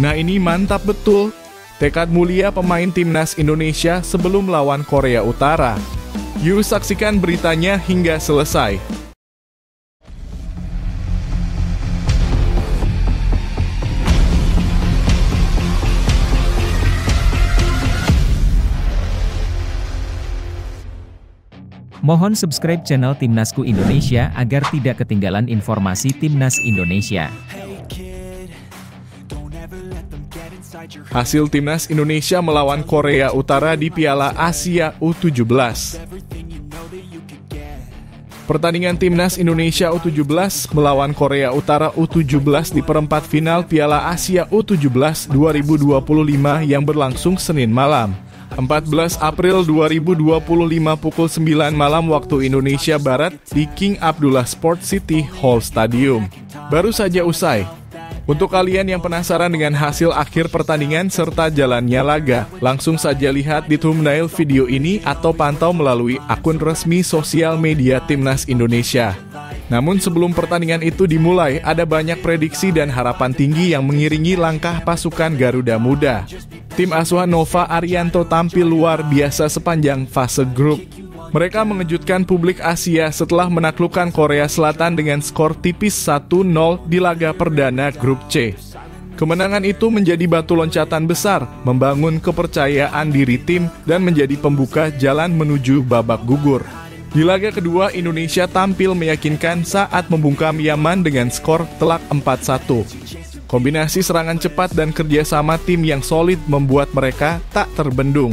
Nah ini mantap betul. Tekad mulia pemain timnas Indonesia sebelum lawan Korea Utara. Yuk saksikan beritanya hingga selesai. Mohon subscribe channel Timnasku Indonesia agar tidak ketinggalan informasi Timnas Indonesia. Hasil Timnas Indonesia melawan Korea Utara di Piala Asia U17. Pertandingan Timnas Indonesia U17 melawan Korea Utara U17 di perempat final Piala Asia U17 2025 yang berlangsung Senin malam. 14 April 2025 pukul 9 malam waktu Indonesia Barat di King Abdullah Sport City Hall Stadium. Baru saja usai. Untuk kalian yang penasaran dengan hasil akhir pertandingan serta jalannya laga, langsung saja lihat di thumbnail video ini atau pantau melalui akun resmi sosial media Timnas Indonesia. Namun sebelum pertandingan itu dimulai, ada banyak prediksi dan harapan tinggi yang mengiringi langkah pasukan Garuda Muda. Tim asuhan Nova Arianto tampil luar biasa sepanjang fase grup. Mereka mengejutkan publik Asia setelah menaklukkan Korea Selatan dengan skor tipis 1-0 di laga perdana grup C. Kemenangan itu menjadi batu loncatan besar, membangun kepercayaan diri tim dan menjadi pembuka jalan menuju babak gugur. Di laga kedua, Indonesia tampil meyakinkan saat membungkam Yaman dengan skor telak 4-1. Kombinasi serangan cepat dan kerjasama tim yang solid membuat mereka tak terbendung.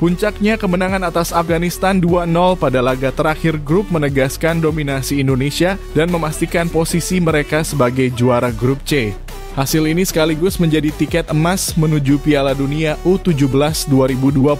Puncaknya kemenangan atas Afghanistan 2-0 pada laga terakhir grup menegaskan dominasi Indonesia dan memastikan posisi mereka sebagai juara grup C. Hasil ini sekaligus menjadi tiket emas menuju Piala Dunia U17 2025,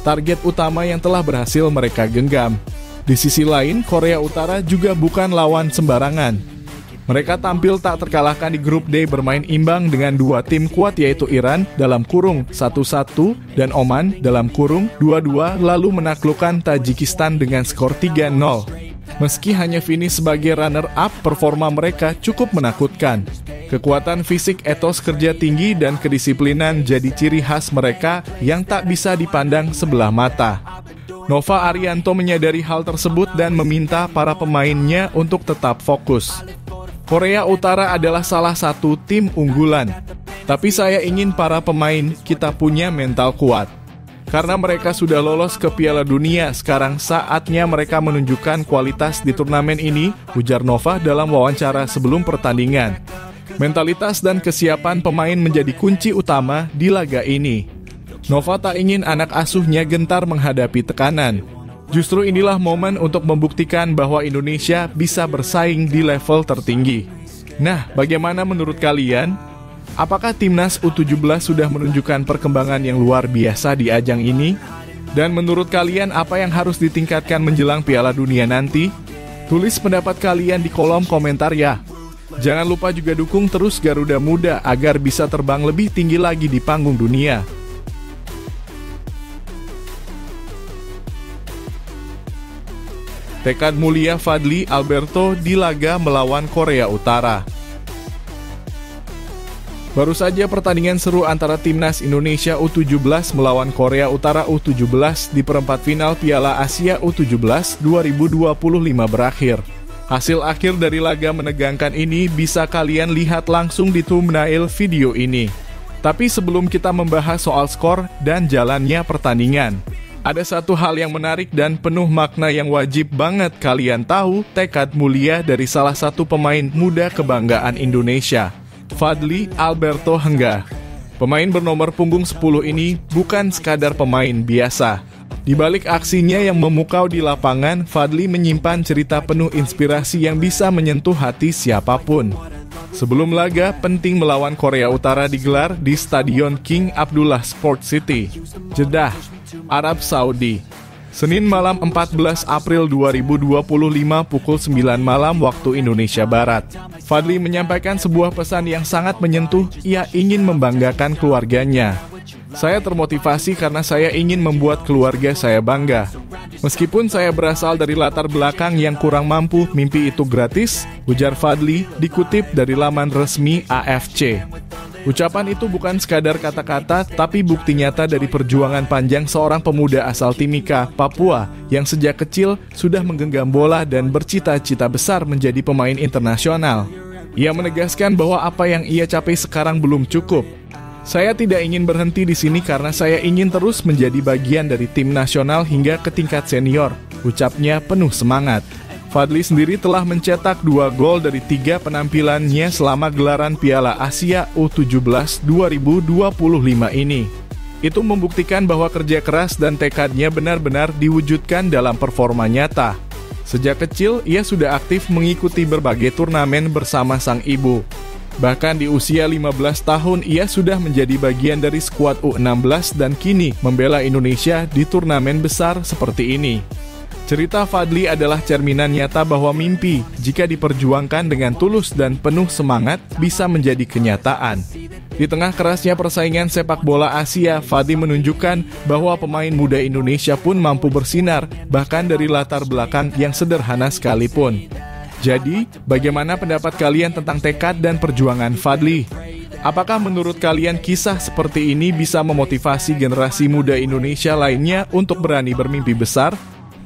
target utama yang telah berhasil mereka genggam. Di sisi lain, Korea Utara juga bukan lawan sembarangan. Mereka tampil tak terkalahkan di grup D bermain imbang dengan dua tim kuat yaitu Iran dalam kurung 1-1 dan Oman dalam kurung 2-2 lalu menaklukkan Tajikistan dengan skor 3-0. Meski hanya finish sebagai runner-up, performa mereka cukup menakutkan. Kekuatan fisik, etos kerja tinggi, dan kedisiplinan jadi ciri khas mereka yang tak bisa dipandang sebelah mata. Nova Arianto menyadari hal tersebut dan meminta para pemainnya untuk tetap fokus. Korea Utara adalah salah satu tim unggulan, tapi saya ingin para pemain kita punya mental kuat. Karena mereka sudah lolos ke Piala Dunia, sekarang saatnya mereka menunjukkan kualitas di turnamen ini, ujar Nova dalam wawancara sebelum pertandingan. Mentalitas dan kesiapan pemain menjadi kunci utama di laga ini. Nova tak ingin anak asuhnya gentar menghadapi tekanan. Justru inilah momen untuk membuktikan bahwa Indonesia bisa bersaing di level tertinggi. Nah, bagaimana menurut kalian? Apakah Timnas U17 sudah menunjukkan perkembangan yang luar biasa di ajang ini? Dan menurut kalian apa yang harus ditingkatkan menjelang Piala Dunia nanti? Tulis pendapat kalian di kolom komentar ya. Jangan lupa juga dukung terus Garuda Muda agar bisa terbang lebih tinggi lagi di panggung dunia. Tekad mulia Fadly Alberto di laga melawan Korea Utara. Baru saja pertandingan seru antara Timnas Indonesia U17 melawan Korea Utara U17 di perempat final Piala Asia U17 2025 berakhir. Hasil akhir dari laga menegangkan ini bisa kalian lihat langsung di thumbnail video ini. Tapi sebelum kita membahas soal skor dan jalannya pertandingan, ada satu hal yang menarik dan penuh makna yang wajib banget kalian tahu, tekad mulia dari salah satu pemain muda kebanggaan Indonesia, Fadly Alberto Hengga. Pemain bernomor punggung 10 ini bukan sekadar pemain biasa. Di balik aksinya yang memukau di lapangan, Fadly menyimpan cerita penuh inspirasi yang bisa menyentuh hati siapapun. Sebelum laga penting melawan Korea Utara digelar di Stadion King Abdullah Sport City, Jeddah, Arab Saudi, Senin malam 14 April 2025 pukul 9 malam waktu Indonesia Barat. Fadly menyampaikan sebuah pesan yang sangat menyentuh, ia ingin membanggakan keluarganya. Saya termotivasi karena saya ingin membuat keluarga saya bangga. Meskipun saya berasal dari latar belakang yang kurang mampu, mimpi itu gratis, ujar Fadly dikutip dari laman resmi AFC. Ucapan itu bukan sekadar kata-kata, tapi bukti nyata dari perjuangan panjang seorang pemuda asal Timika, Papua, yang sejak kecil sudah menggenggam bola dan bercita-cita besar menjadi pemain internasional. Ia menegaskan bahwa apa yang ia capai sekarang belum cukup. Saya tidak ingin berhenti di sini karena saya ingin terus menjadi bagian dari tim nasional hingga ke tingkat senior, ucapnya penuh semangat. Fadly sendiri telah mencetak 2 gol dari 3 penampilannya selama gelaran Piala Asia U17 2025 ini. Itu membuktikan bahwa kerja keras dan tekadnya benar-benar diwujudkan dalam performa nyata. Sejak kecil, ia sudah aktif mengikuti berbagai turnamen bersama sang ibu. Bahkan di usia 15 tahun, ia sudah menjadi bagian dari skuad U16 dan kini membela Indonesia di turnamen besar seperti ini. Cerita Fadly adalah cerminan nyata bahwa mimpi, jika diperjuangkan dengan tulus dan penuh semangat, bisa menjadi kenyataan. Di tengah kerasnya persaingan sepak bola Asia, Fadly menunjukkan bahwa pemain muda Indonesia pun mampu bersinar, bahkan dari latar belakang yang sederhana sekalipun. Jadi, bagaimana pendapat kalian tentang tekad dan perjuangan Fadly? Apakah menurut kalian kisah seperti ini bisa memotivasi generasi muda Indonesia lainnya untuk berani bermimpi besar?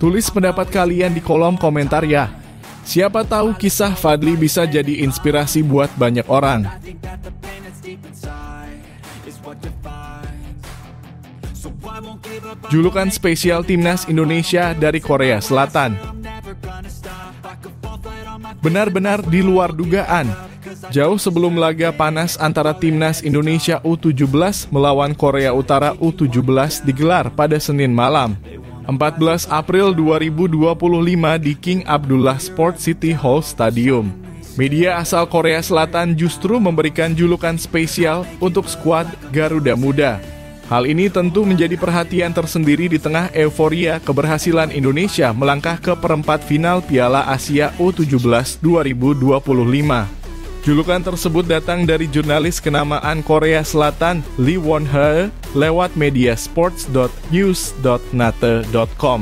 Tulis pendapat kalian di kolom komentar ya. Siapa tahu kisah Fadly bisa jadi inspirasi buat banyak orang. Julukan spesial Timnas Indonesia dari Korea Selatan. Benar-benar di luar dugaan. Jauh sebelum laga panas antara Timnas Indonesia U17 melawan Korea Utara U17 digelar pada Senin malam, 14 April 2025 di King Abdullah Sport City Hall Stadium. Media asal Korea Selatan justru memberikan julukan spesial untuk skuad Garuda Muda. Hal ini tentu menjadi perhatian tersendiri di tengah euforia keberhasilan Indonesia melangkah ke perempat final Piala Asia U17 2025. Julukan tersebut datang dari jurnalis kenamaan Korea Selatan Lee Won-hae lewat media sports.news.nate.com.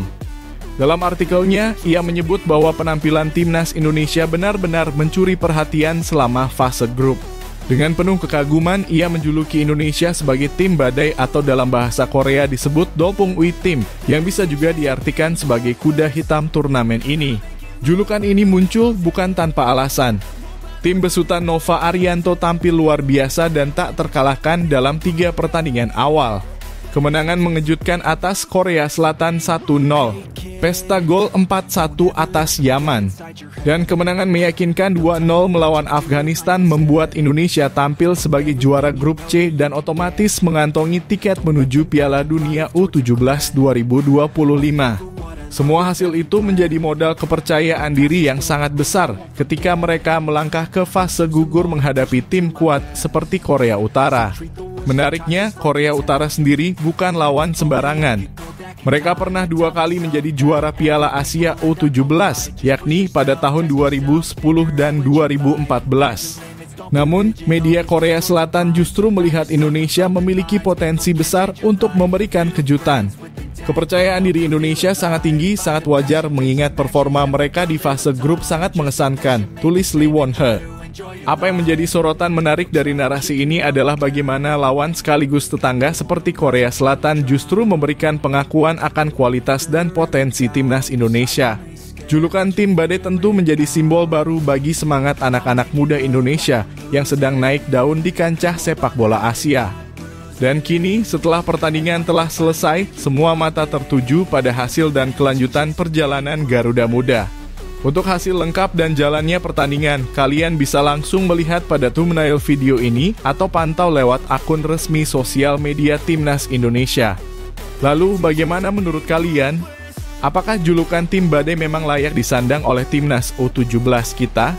Dalam artikelnya, ia menyebut bahwa penampilan Timnas Indonesia benar-benar mencuri perhatian selama fase grup. Dengan penuh kekaguman, ia menjuluki Indonesia sebagai tim badai atau dalam bahasa Korea disebut Dolpung Ui Tim, yang bisa juga diartikan sebagai kuda hitam turnamen ini. Julukan ini muncul bukan tanpa alasan. Tim besutan Nova Arianto tampil luar biasa dan tak terkalahkan dalam 3 pertandingan awal. Kemenangan mengejutkan atas Korea Selatan 1-0. Pesta gol 4-1 atas Yaman. Dan kemenangan meyakinkan 2-0 melawan Afghanistan membuat Indonesia tampil sebagai juara grup C dan otomatis mengantongi tiket menuju Piala Dunia U17 2025. Semua hasil itu menjadi modal kepercayaan diri yang sangat besar ketika mereka melangkah ke fase gugur menghadapi tim kuat seperti Korea Utara. Menariknya, Korea Utara sendiri bukan lawan sembarangan. Mereka pernah 2 kali menjadi juara Piala Asia U17, yakni pada tahun 2010 dan 2014. Namun, media Korea Selatan justru melihat Indonesia memiliki potensi besar untuk memberikan kejutan. Kepercayaan diri Indonesia sangat tinggi, sangat wajar mengingat performa mereka di fase grup sangat mengesankan, tulis Lee Won-hae. Apa yang menjadi sorotan menarik dari narasi ini adalah bagaimana lawan sekaligus tetangga seperti Korea Selatan justru memberikan pengakuan akan kualitas dan potensi Timnas Indonesia. Julukan tim badai tentu menjadi simbol baru bagi semangat anak-anak muda Indonesia yang sedang naik daun di kancah sepak bola Asia. Dan kini, setelah pertandingan telah selesai, semua mata tertuju pada hasil dan kelanjutan perjalanan Garuda Muda. Untuk hasil lengkap dan jalannya pertandingan, kalian bisa langsung melihat pada thumbnail video ini atau pantau lewat akun resmi sosial media Timnas Indonesia. Lalu, bagaimana menurut kalian? Apakah julukan tim badai memang layak disandang oleh Timnas U17 kita?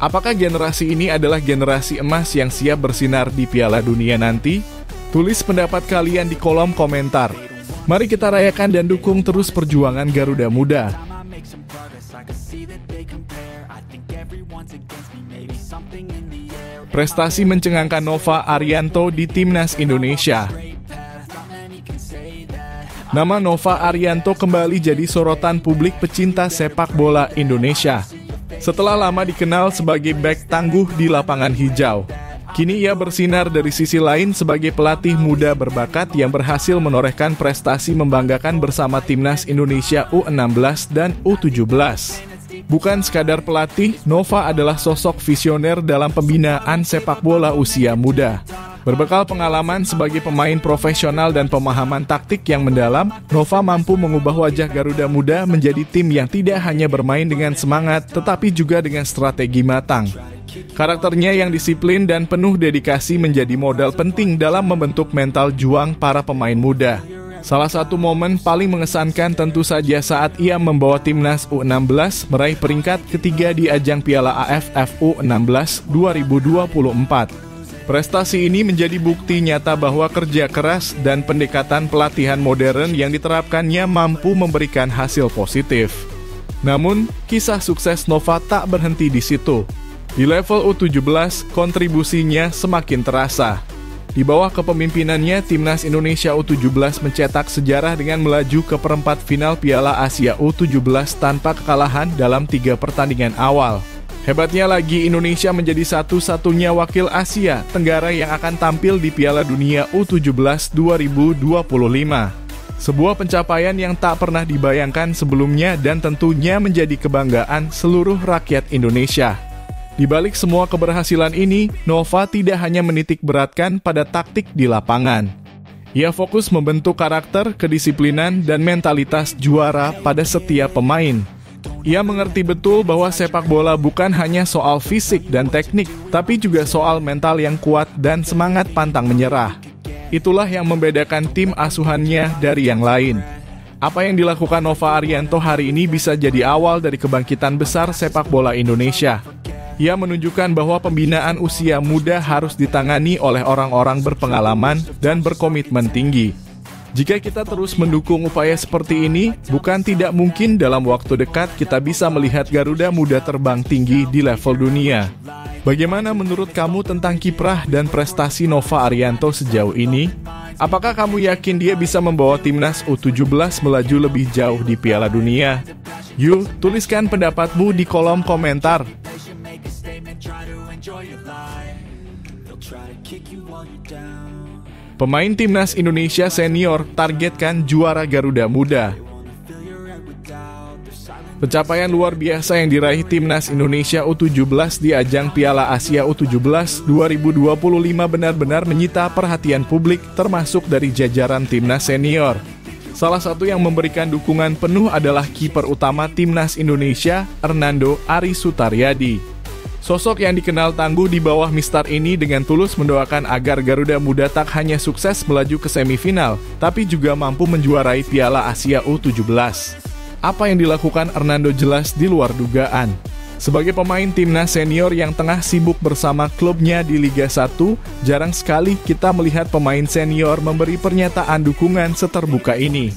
Apakah generasi ini adalah generasi emas yang siap bersinar di Piala Dunia nanti? Tulis pendapat kalian di kolom komentar. Mari kita rayakan dan dukung terus perjuangan Garuda Muda. Prestasi mencengangkan Nova Arianto di Timnas Indonesia. Nama Nova Arianto kembali jadi sorotan publik pecinta sepak bola Indonesia. Setelah lama dikenal sebagai bek tangguh di lapangan hijau, Kini ia bersinar dari sisi lain sebagai pelatih muda berbakat yang berhasil menorehkan prestasi membanggakan bersama Timnas Indonesia U16 dan U17. Bukan sekadar pelatih, Nova adalah sosok visioner dalam pembinaan sepak bola usia muda. Berbekal pengalaman sebagai pemain profesional dan pemahaman taktik yang mendalam, Nova mampu mengubah wajah Garuda Muda menjadi tim yang tidak hanya bermain dengan semangat, tetapi juga dengan strategi matang. Karakternya yang disiplin dan penuh dedikasi menjadi modal penting dalam membentuk mental juang para pemain muda. Salah satu momen paling mengesankan tentu saja saat ia membawa Timnas U16 meraih peringkat ketiga di ajang Piala AFF U16 2024. Prestasi ini menjadi bukti nyata bahwa kerja keras dan pendekatan pelatihan modern yang diterapkannya mampu memberikan hasil positif. Namun, kisah sukses Nova tak berhenti di situ. Di level U17, kontribusinya semakin terasa. Di bawah kepemimpinannya, Timnas Indonesia U17 mencetak sejarah dengan melaju ke perempat final Piala Asia U17 tanpa kekalahan dalam 3 pertandingan awal. Hebatnya lagi, Indonesia menjadi satu-satunya wakil Asia Tenggara yang akan tampil di Piala Dunia U17 2025. Sebuah pencapaian yang tak pernah dibayangkan sebelumnya dan tentunya menjadi kebanggaan seluruh rakyat Indonesia. Di balik semua keberhasilan ini, Nova tidak hanya menitik beratkan pada taktik di lapangan. Ia fokus membentuk karakter, kedisiplinan, dan mentalitas juara pada setiap pemain. Ia mengerti betul bahwa sepak bola bukan hanya soal fisik dan teknik, tapi juga soal mental yang kuat dan semangat pantang menyerah. Itulah yang membedakan tim asuhannya dari yang lain. Apa yang dilakukan Nova Arianto hari ini bisa jadi awal dari kebangkitan besar sepak bola Indonesia. Ia menunjukkan bahwa pembinaan usia muda harus ditangani oleh orang-orang berpengalaman dan berkomitmen tinggi. Jika kita terus mendukung upaya seperti ini, bukan tidak mungkin dalam waktu dekat kita bisa melihat Garuda Muda terbang tinggi di level dunia. Bagaimana menurut kamu tentang kiprah dan prestasi Nova Arianto sejauh ini? Apakah kamu yakin dia bisa membawa Timnas U17 melaju lebih jauh di Piala Dunia? Yuk, tuliskan pendapatmu di kolom komentar. Pemain Timnas Indonesia senior targetkan juara Garuda Muda. Pencapaian luar biasa yang diraih Timnas Indonesia U17 di ajang Piala Asia U17 2025 benar-benar menyita perhatian publik termasuk dari jajaran Timnas senior. Salah satu yang memberikan dukungan penuh adalah kiper utama Timnas Indonesia, Hernando Ari Sutaryadi. Sosok yang dikenal tangguh di bawah Mister ini dengan tulus mendoakan agar Garuda Muda tak hanya sukses melaju ke semifinal, tapi juga mampu menjuarai Piala Asia U17. Apa yang dilakukan Hernando jelas di luar dugaan. Sebagai pemain Timnas senior yang tengah sibuk bersama klubnya di Liga 1, jarang sekali kita melihat pemain senior memberi pernyataan dukungan seterbuka ini.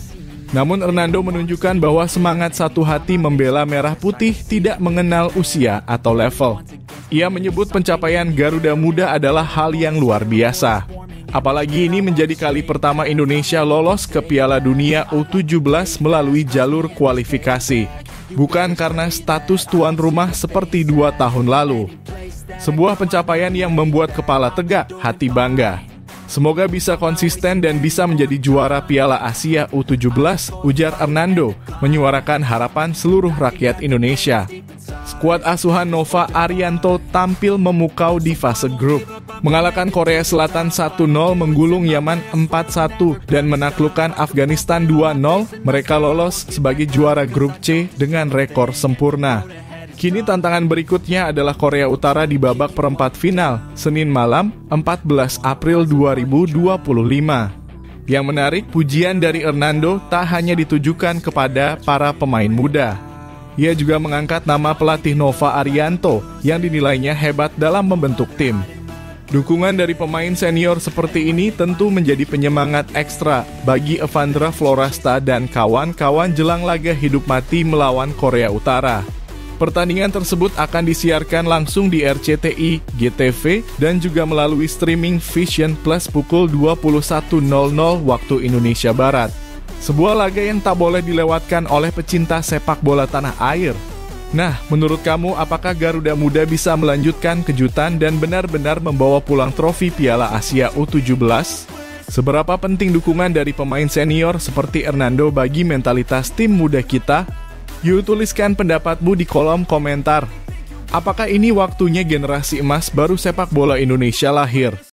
Namun Hernando menunjukkan bahwa semangat satu hati membela Merah Putih tidak mengenal usia atau level. Ia menyebut pencapaian Garuda Muda adalah hal yang luar biasa. Apalagi ini menjadi kali pertama Indonesia lolos ke Piala Dunia U17 melalui jalur kualifikasi. Bukan karena status tuan rumah seperti 2 tahun lalu. Sebuah pencapaian yang membuat kepala tegak, hati bangga. Semoga bisa konsisten dan bisa menjadi juara Piala Asia U17, ujar Hernando, menyuarakan harapan seluruh rakyat Indonesia. Skuad asuhan Nova Arianto tampil memukau di fase grup. Mengalahkan Korea Selatan 1-0, menggulung Yaman 4-1, dan menaklukkan Afghanistan 2-0, mereka lolos sebagai juara grup C dengan rekor sempurna. Kini tantangan berikutnya adalah Korea Utara di babak perempat final, Senin malam, 14 April 2025. Yang menarik, pujian dari Hernando tak hanya ditujukan kepada para pemain muda. Ia juga mengangkat nama pelatih Nova Arianto yang dinilainya hebat dalam membentuk tim. Dukungan dari pemain senior seperti ini tentu menjadi penyemangat ekstra bagi Evandra Florasta dan kawan-kawan jelang laga hidup mati melawan Korea Utara. Pertandingan tersebut akan disiarkan langsung di RCTI, GTV, dan juga melalui streaming Vision Plus pukul 21.00 waktu Indonesia Barat. Sebuah laga yang tak boleh dilewatkan oleh pecinta sepak bola tanah air. Nah, menurut kamu apakah Garuda Muda bisa melanjutkan kejutan dan benar-benar membawa pulang trofi Piala Asia U17? Seberapa penting dukungan dari pemain senior seperti Hernando bagi mentalitas tim muda kita? Yuk tuliskan pendapatmu di kolom komentar. Apakah ini waktunya generasi emas baru sepak bola Indonesia lahir?